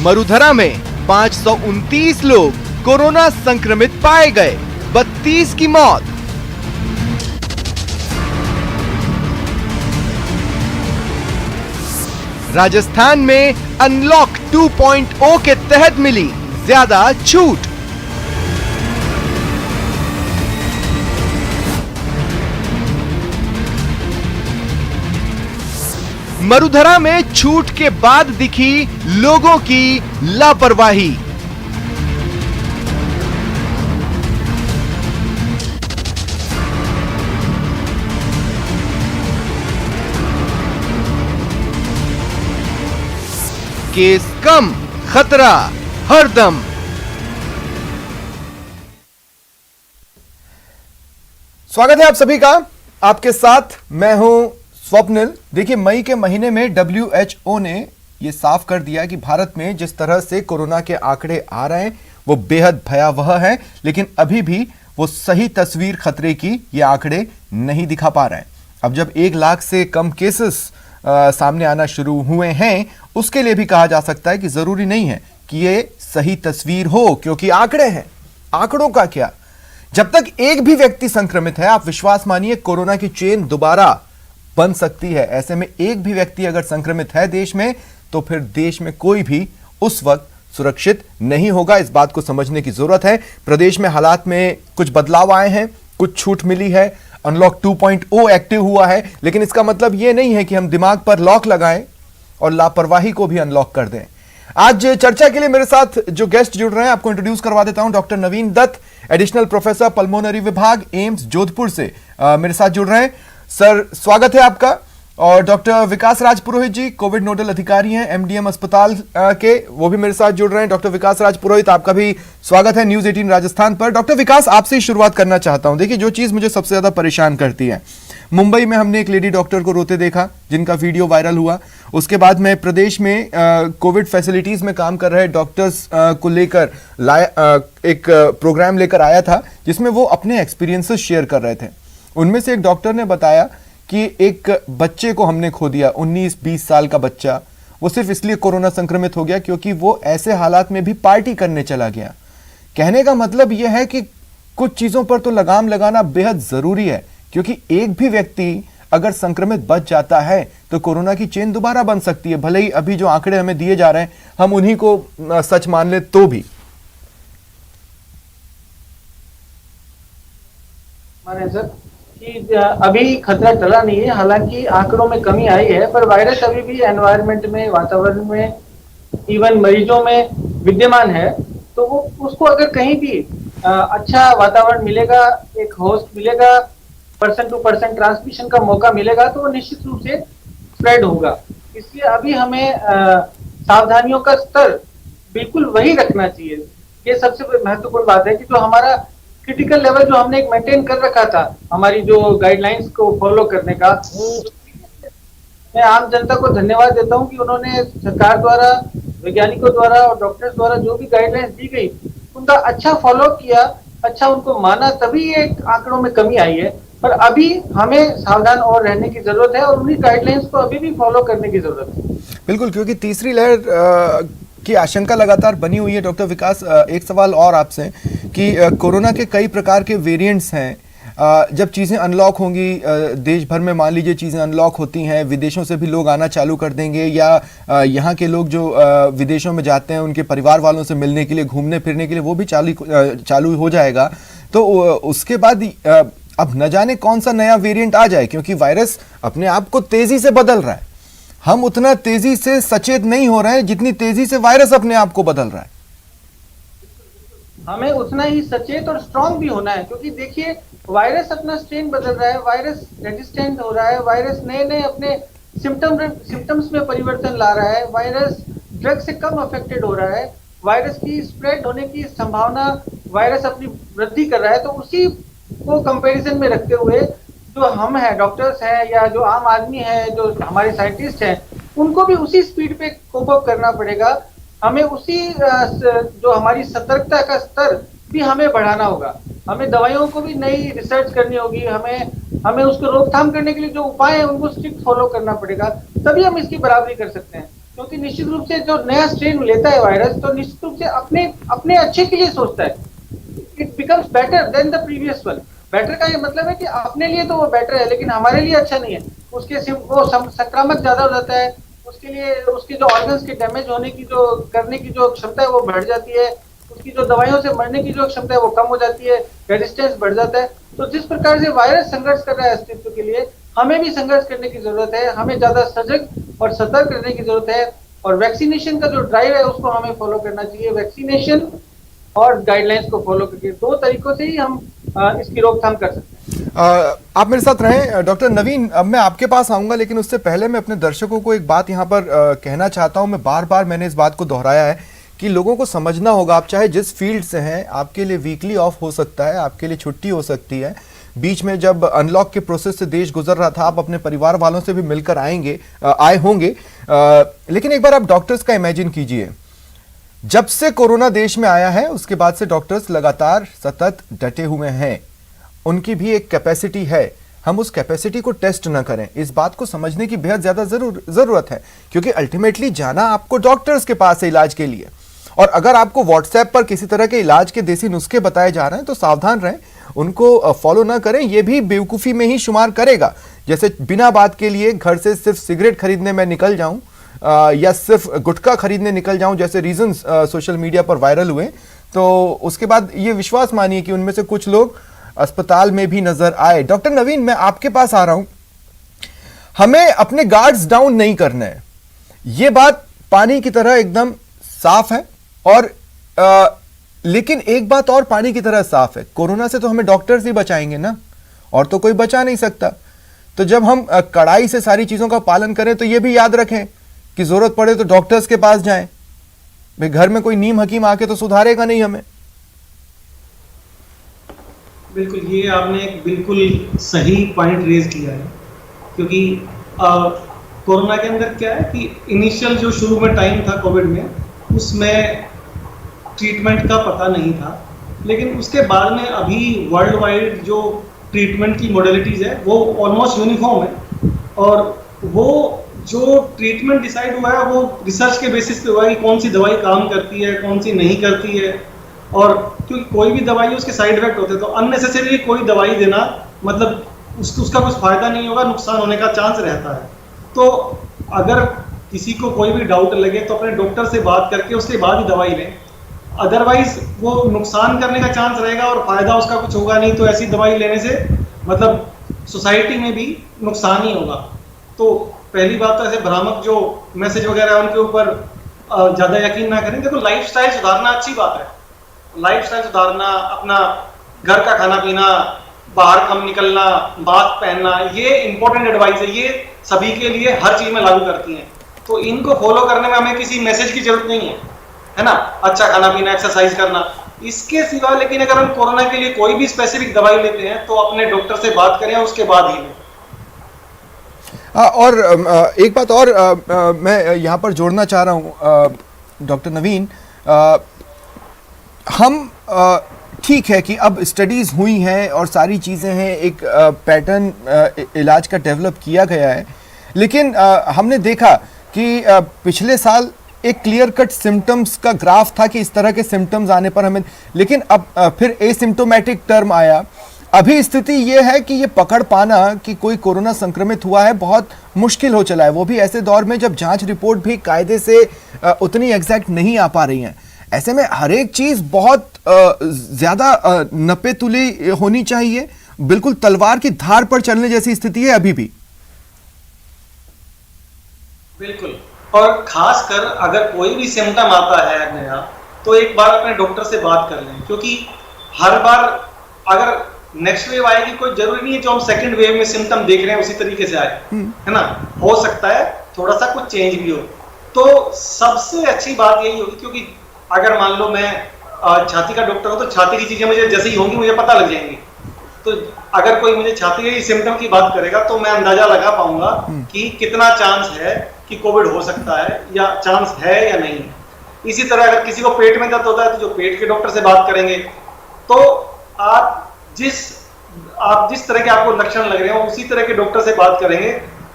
मरुधरा में 529 लोग कोरोना संक्रमित पाए गए, 32 की मौत। राजस्थान में अनलॉक 2.0 के तहत मिली ज्यादा छूट। मरुधरा में छूट के बाद दिखी लोगों की लापरवाही। केस कम, खतरा हरदम। स्वागत है आप सभी का, आपके साथ मैं हूं स्वप्निल। देखिए, मई के महीने में WHO ने यह साफ कर दिया कि भारत में जिस तरह से कोरोना के आंकड़े आ रहे हैं वो बेहद भयावह है, लेकिन अभी भी वो सही तस्वीर खतरे की ये आंकड़े नहीं दिखा पा रहे हैं। अब जब 1 लाख से कम केसेस सामने आना शुरू हुए हैं, उसके लिए भी कहा जा सकता है कि जरूरी नहीं है कि ये सही तस्वीर हो, क्योंकि आंकड़े हैं। आंकड़ों का क्या, जब तक एक भी व्यक्ति संक्रमित है, आप विश्वास मानिए कोरोना की चेन दोबारा बन सकती है। ऐसे में एक भी व्यक्ति अगर संक्रमित है देश में, तो फिर देश में कोई भी उस वक्त सुरक्षित नहीं होगा। इस बात को समझने की जरूरत है। प्रदेश में हालात में कुछ बदलाव आए हैं, कुछ छूट मिली है, अनलॉक 2.0 एक्टिव हुआ है, लेकिन इसका मतलब यह नहीं है कि हम दिमाग पर लॉक लगाएं और लापरवाही को भी अनलॉक कर दें। आज चर्चा के लिए मेरे साथ जो गेस्ट जुड़ रहे हैं, आपको इंट्रोड्यूस करवा देता हूं। डॉक्टर नवीन दत्त, एडिशनल प्रोफेसर पल्मोनरी विभाग, एम्स जोधपुर से मेरे साथ जुड़ रहे हैं। सर, स्वागत है आपका। और डॉक्टर विकास राज पुरोहित जी, कोविड नोडल अधिकारी हैं MDM अस्पताल के, वो भी मेरे साथ जुड़ रहे हैं। डॉक्टर विकास राज पुरोहित, आपका भी स्वागत है न्यूज 18 राजस्थान पर। डॉक्टर विकास, आपसे ही शुरुआत करना चाहता हूं। देखिए, जो चीज मुझे सबसे ज्यादा परेशान करती है, मुंबई में हमने एक लेडी डॉक्टर को रोते देखा जिनका वीडियो वायरल हुआ। उसके बाद में प्रदेश में कोविड फैसिलिटीज में काम कर रहे डॉक्टर्स को लेकर एक प्रोग्राम लेकर आया था, जिसमें वो अपने एक्सपीरियंसेस शेयर कर रहे थे। उनमें से एक डॉक्टर ने बताया कि एक बच्चे को हमने खो दिया, 19-20 साल का बच्चा। वो सिर्फ इसलिए कोरोना संक्रमित हो गया क्योंकि वो ऐसे हालात में भी पार्टी करने चला गया। कहने का मतलब यह है कि कुछ चीजों पर तो लगाम लगाना बेहद जरूरी है, क्योंकि एक भी व्यक्ति अगर संक्रमित बच जाता है तो कोरोना की चेन दोबारा बन सकती है। भले ही अभी जो आंकड़े हमें दिए जा रहे हैं हम उन्हीं को सच मान ले तो भी। कि अभी खतरा टला नहीं है, हालांकि आंकड़ों में कमी आई है, पर वायरस अभी भी एनवायरनमेंट में, वातावरण में, इवन मरीजों में विद्यमान है। तो वो उसको अगर कहीं भी अच्छा वातावरण मिलेगा, एक होस्ट मिलेगा, पर्सन टू पर्सन ट्रांसमिशन का मौका मिलेगा, तो वो निश्चित रूप से स्प्रेड होगा। इसलिए अभी हमें सावधानियों का स्तर बिल्कुल वही रखना चाहिए। ये सबसे महत्वपूर्ण बात है कि जो हमारा क्रिटिकल लेवल जो हमने एक मेंटेन कर रखा था, हमारी जो गाइडलाइंस को फॉलो करने का, मैं आम जनता को धन्यवाद देता हूं कि उन्होंने सरकार द्वारा, वैज्ञानिकों द्वारा और डॉक्टर्स द्वारा जो भी गाइडलाइंस दी गई उनका अच्छा फॉलो किया, अच्छा उनको माना, तभी ये आंकड़ों में कमी आई है। पर अभी हमें सावधान और रहने की जरूरत है और उन्हीं गाइडलाइंस को अभी भी फॉलो करने की जरूरत है। बिल्कुल, क्योंकि तीसरी लहर की आशंका लगातार बनी हुई है। डॉक्टर विकास, एक सवाल और आपसे कि कोरोना के कई प्रकार के वेरिएंट्स हैं। जब चीज़ें अनलॉक होंगी, देश भर में मान लीजिए चीज़ें अनलॉक होती हैं, विदेशों से भी लोग आना चालू कर देंगे, या यहाँ के लोग जो विदेशों में जाते हैं उनके परिवार वालों से मिलने के लिए, घूमने फिरने के लिए, वो भी चालू हो जाएगा। तो उसके बाद अब न जाने कौन सा नया वेरिएंट आ जाए, क्योंकि वायरस अपने आप को तेजी से बदल रहा है। हम उतना तेजी से सचेत नहीं हो रहे हैं जितनी तेजी से वायरस अपने आप को बदल रहा है। हमें उतना ही सचेत और स्ट्रांग भी होना है, क्योंकि देखिए वायरस अपना स्ट्रेन बदल रहा है, वायरस रेजिस्टेंट हो रहा है, वायरस नए नए अपने सिम्टम्स में परिवर्तन ला रहा है, वायरस ड्रग से कम अफेक्टेड हो रहा है, वायरस की स्प्रेड होने की संभावना, वायरस अपनी वृद्धि कर रहा है। तो उसी को कंपैरिजन में रखते हुए जो हम हैं, डॉक्टर्स हैं, या जो आम आदमी है, जो हमारे साइंटिस्ट हैं, उनको भी उसी स्पीड पे कोप अप करना पड़ेगा। हमें उसी जो हमारी सतर्कता का स्तर भी हमें बढ़ाना होगा। हमें दवाइयों को भी नई रिसर्च करनी होगी, हमें उसको रोकथाम करने के लिए जो उपाय है उनको स्ट्रिक्ट फॉलो करना पड़ेगा, तभी हम इसकी बराबरी कर सकते हैं। क्योंकि निश्चित रूप से जो नया स्ट्रेन लेता है वायरस, तो निश्चित रूप से अपने अपने अच्छे के लिए सोचता है। It becomes better than the previous one. Better का ये मतलब है कि अपने लिए तो वो बेटर है, लेकिन हमारे लिए अच्छा नहीं है। वो संक्रामक ज्यादा हो जाता है, उसके लिए उसके जो ऑर्गन्स के डैमेज होने की जो करने की जो क्षमता है वो बढ़ जाती है, उसकी जो दवाइयों से मरने की जो क्षमता है वो कम हो जाती है, रेजिस्टेंस बढ़ जाता है। तो जिस प्रकार से वायरस संघर्ष कर रहा है अस्तित्व के लिए, हमें भी संघर्ष करने की जरूरत है। हमें ज्यादा सजग और सतर्क रहने की जरूरत है, और वैक्सीनेशन का जो ड्राइव है उसको हमें फॉलो करना चाहिए। वैक्सीनेशन और गाइडलाइंस को फॉलो करके दो तरीकों से ही हम इसकी रोकथाम कर सकते हैं। आप मेरे साथ रहें डॉक्टर नवीन। अब मैं आपके पास आऊंगा, लेकिन उससे पहले मैं अपने दर्शकों को एक बात यहाँ पर कहना चाहता हूँ। मैं बार बार मैंने इस बात को दोहराया है कि लोगों को समझना होगा, आप चाहे जिस फील्ड से हैं, आपके लिए वीकली ऑफ हो सकता है, आपके लिए छुट्टी हो सकती है। बीच में जब अनलॉक के प्रोसेस से देश गुजर रहा था, आप अपने परिवार वालों से भी मिलकर आए होंगे, लेकिन एक बार आप डॉक्टर्स का इमेजिन कीजिए। जब से कोरोना देश में आया है उसके बाद से डॉक्टर्स लगातार सतत डटे हुए हैं। उनकी भी एक कैपेसिटी है, हम उस कैपेसिटी को टेस्ट ना करें, इस बात को समझने की बेहद ज्यादा जरूरत है। क्योंकि अल्टीमेटली जाना आपको डॉक्टर्स के पास है इलाज के लिए, और अगर आपको व्हाट्सएप पर किसी तरह के इलाज के देसी नुस्खे बताए जा रहे हैं तो सावधान रहें, उनको फॉलो ना करें। यह भी बेवकूफ़ी में ही शुमार करेगा। जैसे बिना बात के लिए घर से सिर्फ सिगरेट खरीदने में निकल जाऊं या सिर्फ गुटखा खरीदने निकल जाऊं, जैसे रीजंस सोशल मीडिया पर वायरल हुए, तो उसके बाद ये विश्वास मानिए कि उनमें से कुछ लोग अस्पताल में भी नजर आए। डॉक्टर नवीन, मैं आपके पास आ रहा हूं। हमें अपने गार्ड्स डाउन नहीं करना है, यह बात पानी की तरह एकदम साफ है। और लेकिन एक बात और पानी की तरह साफ है, कोरोना से तो हमें डॉक्टर्स ही बचाएंगे ना, और तो कोई बचा नहीं सकता। तो जब हम कड़ाई से सारी चीजों का पालन करें तो यह भी याद रखें कि जरूरत पड़े तो डॉक्टर्स के पास जाएं। भाई घर में कोई नीम हकीम आके तो सुधारेगा नहीं हमें। बिल्कुल, ये आपने एक बिल्कुल सही पॉइंट रेज किया है। क्योंकि कोरोना के अंदर क्या है कि इनिशियल जो शुरू में टाइम था कोविड में, उसमें ट्रीटमेंट का पता नहीं था, लेकिन उसके बाद में अभी वर्ल्ड वाइड जो ट्रीटमेंट की मॉडलिटीज है वो ऑलमोस्ट यूनिफॉर्म है। और वो जो ट्रीटमेंट डिसाइड हुआ है वो रिसर्च के बेसिस पे हुआ है कि कौन सी दवाई काम करती है, कौन सी नहीं करती है। और क्योंकि कोई भी दवाई है उसके साइड इफेक्ट होते हैं, तो अननेसेसरी कोई दवाई देना मतलब उसका कुछ फायदा नहीं होगा, नुकसान होने का चांस रहता है। तो अगर किसी को कोई भी डाउट लगे तो अपने डॉक्टर से बात करके उसके बाद ही दवाई लें, अदरवाइज वो नुकसान करने का चांस रहेगा और फायदा उसका कुछ होगा नहीं। तो ऐसी दवाई लेने से मतलब सोसाइटी में भी नुकसान ही होगा। तो पहली बात तो ऐसे भ्रामक जो मैसेज वगैरह है उनके ऊपर ज्यादा यकीन ना करें। देखो, लाइफस्टाइल सुधारना अच्छी बात है, लाइफस्टाइल सुधारना, अपना घर का खाना पीना, बाहर कम निकलना, मास्क पहनना, ये इंपॉर्टेंट एडवाइस है, ये सभी के लिए हर चीज में लागू करती हैं। तो इनको फॉलो करने में हमें किसी मैसेज की जरूरत नहीं है ना। अच्छा खाना पीना, एक्सरसाइज करना, इसके सिवा लेकिन अगर हम कोरोना के लिए कोई भी स्पेसिफिक दवाई लेते हैं तो अपने डॉक्टर से बात करें, उसके बाद ही लें। और एक बात और मैं यहाँ पर जोड़ना चाह रहा हूँ डॉक्टर नवीन। हम ठीक है कि अब स्टडीज़ हुई हैं और सारी चीज़ें हैं, एक पैटर्न इलाज का डेवलप किया गया है, लेकिन हमने देखा कि पिछले साल एक क्लियर कट सिम्टम्स का ग्राफ था कि इस तरह के सिम्टम्स आने पर हमें, लेकिन अब फिर एसिम्टोमेटिक टर्म आया। अभी स्थिति ये है कि ये पकड़ पाना कि कोई कोरोना संक्रमित हुआ है बहुत मुश्किल हो चला है, वो भी ऐसे दौर में जब जांच रिपोर्ट भी कायदे से उतनी एग्जैक्ट नहीं आ पा रही हैं। ऐसे में हर एक चीज बहुत ज्यादा नपे तुले होनी चाहिए, बिल्कुल तलवार की धार पर चलने जैसी स्थिति है अभी भी। बिल्कुल, और खासकर अगर कोई भी सिम्टम आता है नया तो एक बार अपने डॉक्टर से बात कर लें। क्योंकि हर बार अगर नेक्स्ट वेव आएगी, कोई जरूरी नहीं है जो हम सेकंड वेव में सिम्टम देख रहे हैं उसी तरीके से आए, है ना। हो सकता है थोड़ा सा कुछ चेंज भी हो। तो सबसे अच्छी बात यही होगी, क्योंकि अगर मान लो मैं छाती का डॉक्टर हूं तो छाती की चीजें मुझे जैसे ही होंगी मुझे पता लग जाएंगी। तो अगर कोई मुझे छाती के सिम्टम की बात करेगा तो मैं अंदाजा लगा पाऊंगा कि कितना चांस है कि कोविड हो सकता है या चांस है या नहीं। इसी तरह अगर किसी को पेट में दर्द होता है तो जो पेट के डॉक्टर से बात करेंगे, तो आप जिस तरह के आपको लक्षण लग रहे हो उसी तरह के डॉक्टर से बात करेंगे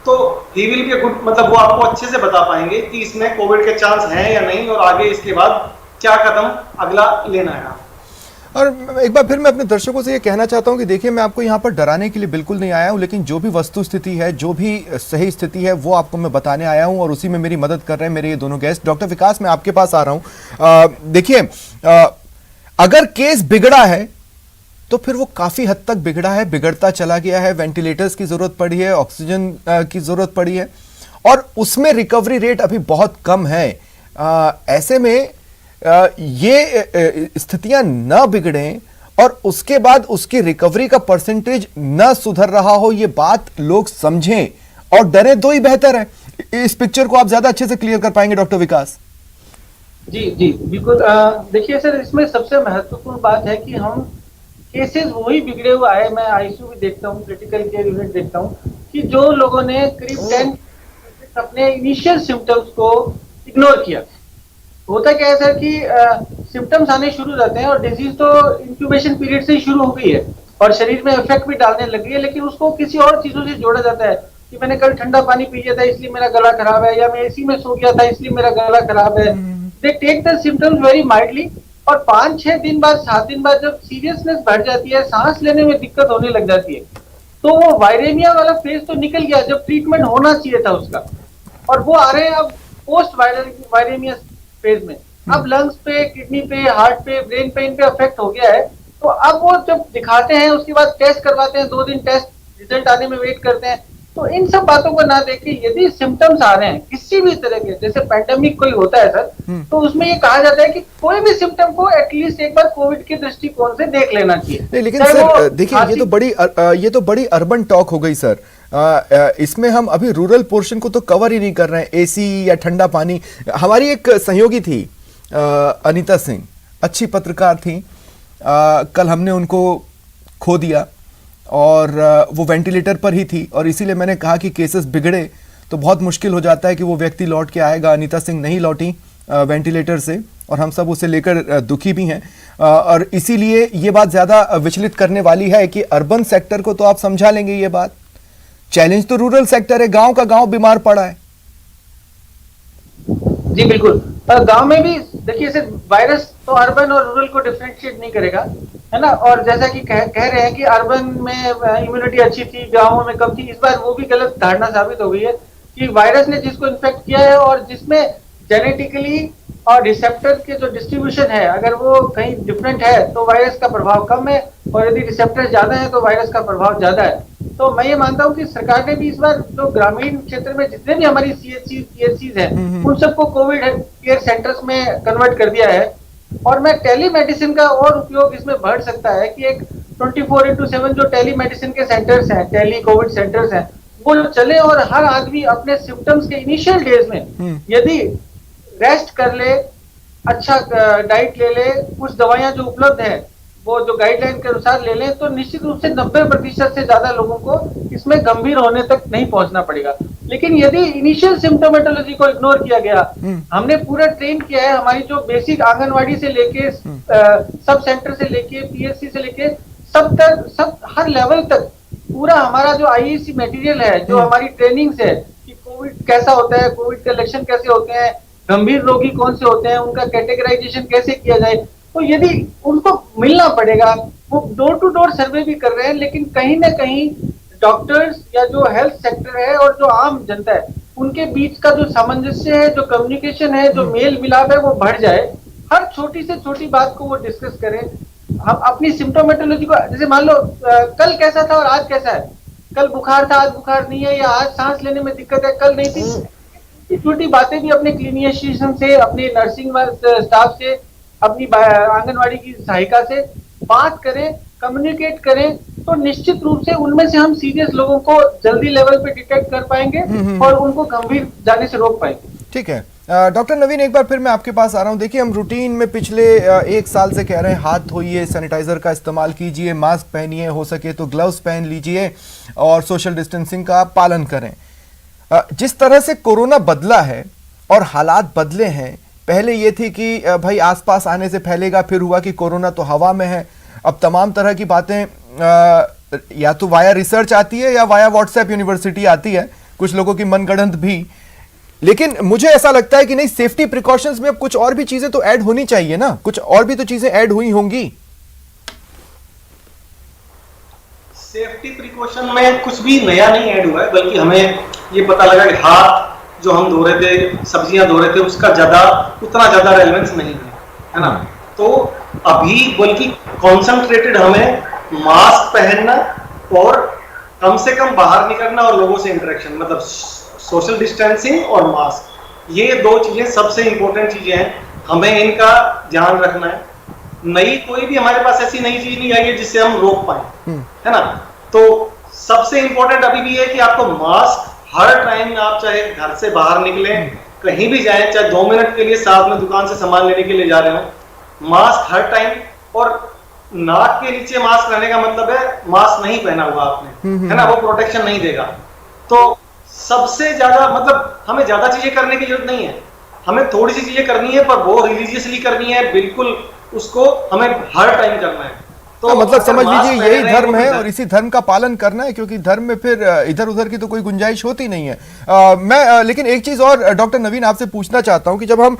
तो ही विल बी गुड, मतलब वो आपको अच्छे से बता पाएंगे कि इसमें कोविड के चांस हैं या नहीं, और आगे इसके बाद क्या कदम अगला लेना है। और एक बार फिर मैं अपने दर्शकों से ये कहना चाहता हूं कि देखिए, मैं आपको यहाँ पर डराने के लिए बिल्कुल नहीं आया हूं, लेकिन जो भी वस्तु स्थिति है, जो भी सही स्थिति है, वो आपको मैं बताने आया हूं, और उसी में मेरी मदद कर रहे हैं मेरे ये दोनों गेस्ट। डॉक्टर विकास, मैं आपके पास आ रहा हूं। देखिए, अगर केस बिगड़ा है तो फिर वो काफी हद तक बिगड़ा है, बिगड़ता चला गया है, वेंटिलेटर्स की जरूरत पड़ी है, ऑक्सीजन की जरूरत पड़ी है, और उसमें रिकवरी रेट अभी बहुत कम है। ऐसे में ये स्थितियां न बिगड़ें और उसके बाद उसकी रिकवरी का परसेंटेज न सुधर रहा हो, ये बात लोग समझें और डरे तो ही बेहतर है। इस पिक्चर को आप ज्यादा अच्छे से क्लियर कर पाएंगे डॉक्टर विकास। जी जी बिल्कुल। देखिए सर, इसमें सबसे महत्वपूर्ण बात है कि हम केसेस वही बिगड़े हुआ है। मैं आईसीयू भी देखता हूँ, क्रिटिकल केयर यूनिट देखता हूँ, कि जो लोगों ने करीब 10 अपने इनिशियल सिम्टम्स को इग्नोर किया। होता क्या है सर कि सिम्टम्स आने शुरू हो जाते हैं और डिजीज तो इंक्यूबेशन पीरियड से ही शुरू हो गई है और शरीर में इफेक्ट भी डालने लगी है, लेकिन उसको किसी और चीजों से जोड़ा जाता है कि मैंने कल ठंडा पानी पी लिया था इसलिए मेरा गला खराब है, या मैं एसी में सो गया था इसलिए मेरा गला खराब है। They take the symptoms very mildly, और 5-6 दिन बाद, 7 दिन बाद जब सीरियसनेस बढ़ जाती है, सांस लेने में दिक्कत होने लग जाती है, तो वो वायरेमिया वाला फेज तो निकल गया जब ट्रीटमेंट होना चाहिए था उसका, और वो आ रहे हैं अब पोस्ट वायरेमिया फेज में। अब लंग्स पे, किडनी पे, हार्ट पे, ब्रेन पे, इन पे अफेक्ट हो गया है। तो अब वो जब दिखाते हैं उसके बाद टेस्ट करवाते हैं, 2 दिन टेस्ट रिजल्ट आने में वेट करते हैं। तो इन सब बातों को ना देख के यदि सिम्टम्स आ रहे हैं किसी भी तरह के, जैसे पैंडेमिक कोई होता है सर, तो उसमें ये कहा जाता है कि कोई भी सिम्टम को एटलीस्ट एक बार कोविड के दृष्टिकोण से देख लेना चाहिए। नहीं, लेकिन सर देखिए, ये तो बड़ी अर्बन टॉक हो गई सर। इसमें हम अभी रूरल पोर्शन को तो कवर ही नहीं कर रहे हैं। एसी या ठंडा पानी। हमारी एक सहयोगी थी अनीता सिंह, अच्छी पत्रकार थी, कल हमने उनको खो दिया, और वो वेंटिलेटर पर ही थी, और इसीलिए मैंने कहा कि केसेस बिगड़े तो बहुत मुश्किल हो जाता है कि वो व्यक्ति लौट के आएगा। अनीता सिंह नहीं लौटी वेंटिलेटर से, और हम सब उसे लेकर दुखी भी हैं, और इसीलिए ये बात ज़्यादा विचलित करने वाली है कि अर्बन सेक्टर को तो आप समझा लेंगे ये बात, चैलेंज तो रूरल सेक्टर है, गांव का गांव बीमार पड़ा है। जी बिल्कुल। गांव में भी देखिए सर, वायरस तो अर्बन और रूरल को डिफरेंशिएट नहीं करेगा, है ना। और जैसा कि कह रहे हैं कि अर्बन में इम्यूनिटी अच्छी थी, गांवों में कम थी, इस बार वो भी गलत धारणा साबित हो गई है कि वायरस ने जिसको इन्फेक्ट किया है और जिसमें जेनेटिकली और रिसेप्टर के जो डिस्ट्रीब्यूशन है, अगर वो कहीं डिफरेंट है तो वायरस का प्रभाव कम है, और यदि रिसेप्टर ज्यादा है तो वायरस का प्रभाव ज्यादा है। तो मैं ये मानता हूँ कि सरकार ने भी इस बार जो ग्रामीण क्षेत्र में जितने भी हमारी सीएचसीज हैं, उन सबको कोविड केयर सेंटर्स में कन्वर्ट कर दिया है। और मैं टेलीमेडिसिन का और उपयोग इसमें बढ़ सकता है कि एक 24/7 जो टेलीमेडिसिन के सेंटर्स हैं, टेली कोविड सेंटर्स हैं, वो चले और हर आदमी अपने सिम्टम्स के इनिशियल डेज में यदि रेस्ट कर ले, अच्छा डाइट ले ले, कुछ दवाइयां जो उपलब्ध है वो जो गाइडलाइन के अनुसार ले लें, तो निश्चित रूप से 90% से ज्यादा लोगों को इसमें गंभीर होने तक नहीं पहुंचना पड़ेगा। लेकिन यदि इनिशियल सिम्टोमेटोलॉजी को इग्नोर किया गया, हमने पूरा ट्रेन किया है, हमारी जो बेसिक आंगनवाड़ी से लेके सब सेंटर से लेके पीएचसी से लेके सब हर लेवल तक पूरा हमारा जो आईईसी मटेरियल है, जो हमारी ट्रेनिंग्स है कि कोविड कैसा होता है, कोविड के लक्षण कैसे होते हैं, गंभीर रोगी कौन से होते हैं, उनका कैटेगराइजेशन कैसे किया जाए, तो यदि उनको मिलना पड़ेगा। वो डोर टू डोर सर्वे भी कर रहे हैं, लेकिन कहीं ना कहीं डॉक्टर्स या जो हेल्थ सेक्टर है और जो आम जनता है, उनके बीच का जो सामंजस्य है, जो कम्युनिकेशन है, जो मेल मिलाप है, वो बढ़ जाए। हर छोटी से छोटी बात को वो डिस्कस करें। हम अपनी सिम्टोमेटोलॉजी को, जैसे मान लो कल कैसा था और आज कैसा है, कल बुखार था आज बुखार नहीं है, या आज सांस लेने में दिक्कत है कल नहीं थी, छोटी बातें भी अपने क्लिनिशियन से, अपने नर्सिंग स्टाफ से, अपनी आंगनवाड़ी की सहायिका से बात करें, कम्युनिकेट करें, तो निश्चित रूप से उनमें से हम सीरियस लोगों को जल्दी लेवल पे डिटेक्ट कर पाएंगे और उनको गंभीर जाने से रोक पाएंगे। ठीक है डॉक्टर नवीन, एक बार फिर मैं आपके पास आ रहा हूं। देखिए, हम रूटीन में पिछले 1 साल से कह रहे हैं हाथ धोइए, सैनिटाइजर का इस्तेमाल कीजिए, मास्क पहनिए, हो सके तो ग्लव्स पहन लीजिए और सोशल डिस्टेंसिंग का पालन करें। जिस तरह से कोरोना बदला है और हालात बदले हैं, पहले ये थी कि भाई आसपास आने से फैलेगा, फिर हुआ कि कोरोना तो हवा में है। अब तमाम तरह की बातें या तो वाया रिसर्च आती है या वाया व्हाट्सएप यूनिवर्सिटी आती है, कुछ लोगों की मनगढ़ंत भी। लेकिन मुझे ऐसा लगता है कि नहीं, सेफ्टी प्रिकॉशंस में अब कुछ और भी चीजें तो ऐड होनी चाहिए ना, कुछ और भी तो चीजें ऐड हुई होंगी। सेफ्टी प्रिकॉशन में कुछ भी नया नहीं ऐड हुआ है, बल्कि हमें ये पता लगा कि हाथ जो हम धो रहे थे, सब्जियां धो रहे थे, उसका उतना ज्यादा रेलेवेंस नहीं है ना। तो अभी बल्कि कॉन्सेंट्रेटेड हमें मास्क पहनना और कम से कम बाहर निकलना और लोगों से इंटरेक्शन, मतलब सोशल डिस्टेंसिंग और मास्क, ये दो चीजें सबसे इंपॉर्टेंट चीजें हैं, हमें इनका ध्यान रखना है। नई कोई भी हमारे पास ऐसी नई चीज नहीं आई है जिससे हम रोक पाए, है ना। तो सबसे इंपॉर्टेंट अभी भी है कि आपको मास्क हर टाइम, आप चाहे घर से बाहर निकले, कहीं भी जाए, चाहे 2 मिनट के लिए साथ में दुकान से सामान लेने के लिए जा रहे हो, मास्क हर टाइम। और नाक के नीचे मास्क रहने का मतलब है मास्क नहीं पहना हुआ आपने, है ना, वो प्रोटेक्शन नहीं देगा। तो सबसे ज्यादा मतलब हमें ज्यादा चीजें करने की जरूरत नहीं है, हमें थोड़ी सी चीजें करनी है, पर वो रिलीजियसली करनी है, बिल्कुल उसको हमें हर टाइम करना है। तो मतलब समझ लीजिए यही धर्म है और इसी धर्म का पालन करना है, क्योंकि धर्म में फिर इधर उधर की तो कोई गुंजाइश होती नहीं है। मैं लेकिन एक चीज और डॉक्टर नवीन आपसे पूछना चाहता हूं कि जब हम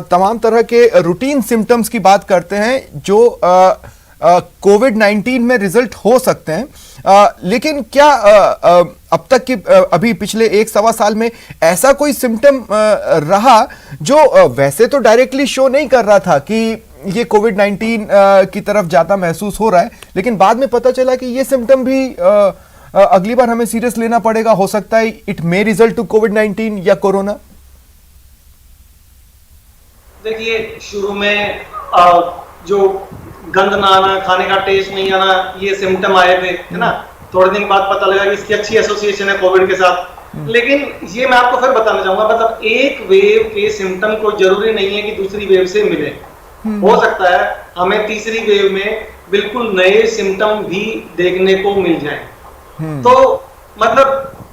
तमाम तरह के रूटीन सिम्टम्स की बात करते हैं जो कोविड-19 में रिजल्ट हो सकते हैं, लेकिन क्या अब तक की अभी पिछले 1-1.25 साल में ऐसा कोई सिम्टम रहा जो वैसे तो डायरेक्टली शो नहीं कर रहा था कि ये कोविड-19 की तरफ जाता महसूस हो रहा है, लेकिन बाद में पता चला कि ये सिम्टम भी अगली बार हमें सीरियस लेना पड़ेगा, हो सकता है इट मे रिजल्ट टू कोविड-19 या कोरोना? देखिए, शुरू में जो गंद ना आना, खाने का टेस्ट नहीं आना, ये सिम्टम आए थे, है ना। थोड़े दिन बाद पता लगा कि इसकी अच्छी एसोसिएशन है कोविड के साथ। लेकिन ये मैं आपको फिर बताना चाहूंगा, मतलब एक वेव के सिम्टम को जरूरी नहीं है कि दूसरी वेव से मिले। हो सकता है हमें तीसरी वेव में बिल्कुल नए सिम्टम भी देखने को मिल जाए। तो मतलब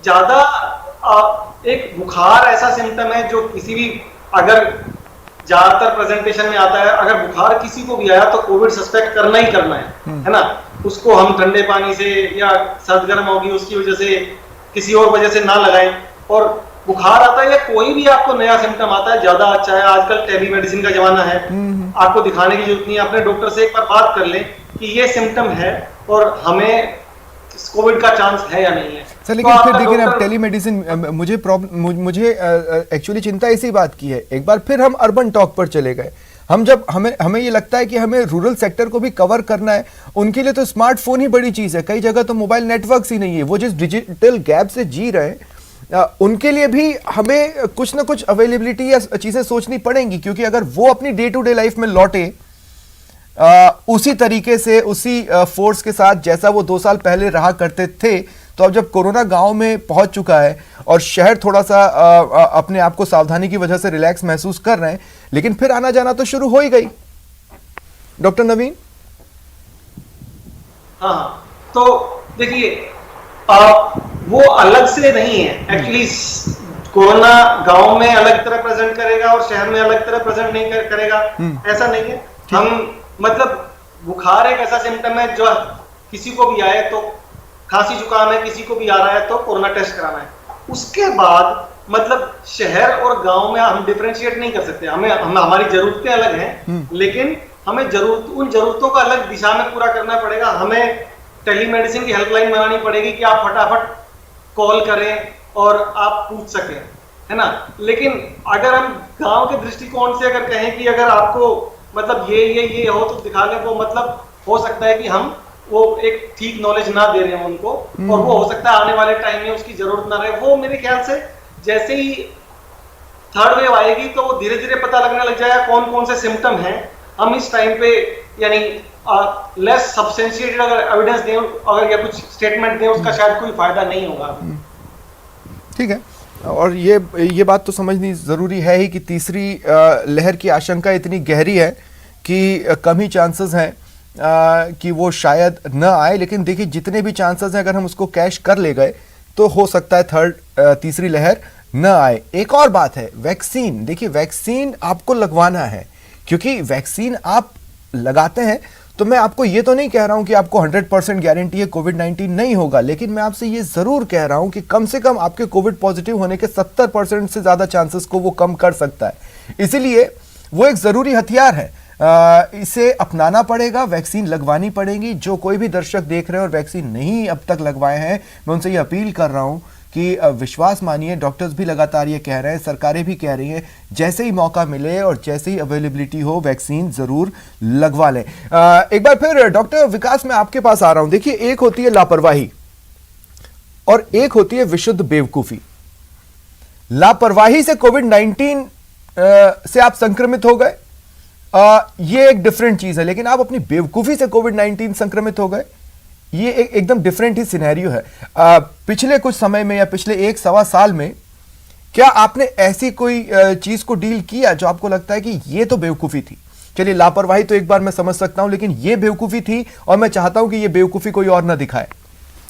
ज्यादा एक बुखार ऐसा सिम्टम है जो किसी भी, अगर ज्यादातर प्रेजेंटेशन में आता है, अगर बुखार किसी को भी आया तो कोविड सस्पेक्ट करना ही करना है ना। उसको हम ठंडे पानी से या सर्द गर्म होगी उसकी वजह से, किसी और वजह से ना लगाएं। और बुखार आता है या कोई भी आपको नया सिम्टम आता है, ज्यादा अच्छा है, आजकल टेलीमेडिसिन का जमाना है, आपको दिखाने की जरूरत नहीं है, अपने डॉक्टर से एक बार बात कर लें कि ये सिम्टम है और हमें कोविड का चांस है या नहीं है। सर लेकिन फिर देखिए ना, टेलीमेडिसिन, मुझे एक्चुअली चिंता इसी बात की है। एक बार फिर हम अर्बन टॉक पर चले गए, हम जब हमें ये लगता है कि हमें रूरल सेक्टर को भी कवर करना है, उनके लिए तो स्मार्टफोन ही बड़ी चीज है, कई जगह तो मोबाइल नेटवर्क्स ही नहीं है, वो जिस डिजिटल गैप से जी रहे हैं उनके लिए भी हमें कुछ ना कुछ अवेलेबिलिटी या चीजें सोचनी पड़ेंगी, क्योंकि अगर वो अपनी डे टू डे लाइफ में लौटे उसी तरीके से, उसी फोर्स के साथ जैसा वो 2 साल पहले रहा करते थे, तो अब जब कोरोना गांव में पहुंच चुका है और शहर थोड़ा सा अपने आप को सावधानी की वजह से रिलैक्स महसूस कर रहे हैं, लेकिन फिर आना जाना तो शुरू हो ही गई। डॉक्टर नवीन? हाँ, तो देखिए वो अलग से नहीं है एक्चुअली। कोरोना गांव में अलग तरह प्रेजेंट करेगा और शहर में अलग तरह प्रेजेंट नहीं करेगा, ऐसा नहीं है। हम मतलब बुखार एक ऐसा सिम्टम है जो किसी को भी आए तो, खांसी जुकाम है किसी को भी आ रहा है तो कोरोना टेस्ट कराना है। उसके बाद मतलब शहर और गांव में हम डिफरेंशिएट नहीं कर सकते, हमारी जरूरतें अलग हैं, लेकिन हमें उन जरूरतों का अलग दिशा में पूरा करना पड़ेगा। हमें टेलीमेडिसिन की हेल्पलाइन बनानी पड़ेगी कि आप फटाफट कॉल करें और आप पूछ सकें, है ना। लेकिन अगर हम गांव के दृष्टिकोण से अगर कहें कि अगर आपको मतलब ये हो तो दिखा लें, वो मतलब हो सकता है कि हम वो एक ठीक नॉलेज ना दे रहे हैं उनको, और वो हो सकता है आने वाले टाइम में उसकी जरूरत ना रहे। वो मेरे ख्याल से जैसे ही थर्ड वेव आएगी तो वो धीरे धीरे पता लगने लग जाएगा कौन कौन से सिम्टम हैं। हम इस टाइम पे यानी लेस सब्सटेंशिएटेड अगर एविडेंस दें अगर या कुछ स्टेटमेंट दें, उसका शायद कोई फायदा नहीं होगा। ठीक है, और ये बात तो समझनी जरूरी है ही कि तीसरी लहर की आशंका इतनी गहरी है कि कम ही चांसेस हैं कि वो शायद न आए, लेकिन देखिए जितने भी चांसेस हैं अगर हम उसको कैश कर ले गए तो हो सकता है तीसरी लहर न आए। एक और बात है वैक्सीन। देखिए वैक्सीन आपको लगवाना है, क्योंकि वैक्सीन आप लगाते हैं तो मैं आपको ये तो नहीं कह रहा हूं कि आपको 100% गारंटी है कोविड-19 नहीं होगा, लेकिन मैं आपसे ये जरूर कह रहा हूं कि कम से कम आपके कोविड पॉजिटिव होने के 70% से ज्यादा चांसेस को वो कम कर सकता है। इसीलिए वो एक जरूरी हथियार है, इसे अपनाना पड़ेगा, वैक्सीन लगवानी पड़ेगी। जो कोई भी दर्शक देख रहे हैं और वैक्सीन नहीं अब तक लगवाए हैं, मैं उनसे ये अपील कर रहा हूं कि विश्वास मानिए, डॉक्टर्स भी लगातार ये कह रहे हैं, सरकारें भी कह रही हैं, जैसे ही मौका मिले और जैसे ही अवेलेबिलिटी हो वैक्सीन जरूर लगवा लें। एक बार फिर डॉक्टर विकास, मैं आपके पास आ रहा हूं। देखिए, एक होती है लापरवाही और एक होती है विशुद्ध बेवकूफी। लापरवाही से कोविड-19 से आप संक्रमित हो गए, ये एक डिफरेंट चीज है, लेकिन आप अपनी बेवकूफी से कोविड-19 संक्रमित हो गए, ये एकदम डिफरेंट ही सिनेरियो है। पिछले कुछ समय में या पिछले 1-1.25 साल में क्या आपने ऐसी कोई चीज को डील किया जो आपको लगता है कि ये तो बेवकूफी थी? चलिए, लापरवाही तो एक बार मैं समझ सकता हूं, लेकिन ये बेवकूफी थी और मैं चाहता हूं कि ये बेवकूफी कोई और ना दिखाए।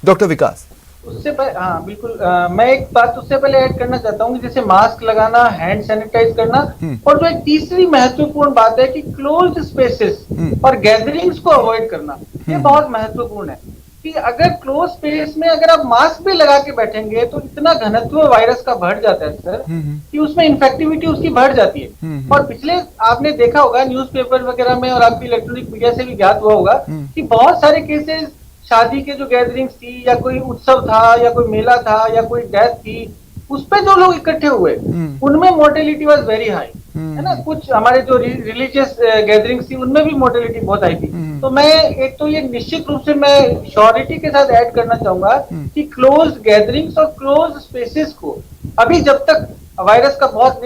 डॉक्टर विकास। उससे पहले, हाँ बिल्कुल, मैं एक बात उससे पहले ऐड करना चाहता हूँ कि जैसे मास्क लगाना, हैंड सैनिटाइज करना, और जो एक तीसरी महत्वपूर्ण बात है कि क्लोज्ड स्पेसेस और गैदरिंग्स को अवॉइड करना, ये बहुत महत्वपूर्ण है। कि अगर क्लोज स्पेस में अगर आप मास्क भी लगा के बैठेंगे तो इतना घनत्व वायरस का बढ़ जाता है सर, कि उसमें इन्फेक्टिविटी उसकी बढ़ जाती है। और पिछले आपने देखा होगा न्यूज़पेपर वगैरह में और आपकी इलेक्ट्रॉनिक मीडिया से भी ज्ञात हुआ होगा कि बहुत सारे केसेस शादी के जो गैदरिंग्स थी या कोई उत्सव था या कोई मेला था या कोई डेथ थी, उस पे जो लोग इकट्ठे हुए उनमें मोर्टेलिटी वाज वेरी हाई, है ना। कुछ हमारे जो रिलीजियस गैदरिंग्स थी उनमें भी मोर्टेलिटी बहुत हाई थी। तो मैं एक तो ये निश्चित रूप से मैं श्योरिटी के साथ ऐड करना चाहूंगा कि क्लोज गैदरिंग्स और क्लोज स्पेसेस को अभी जब तक वायरस का बहुत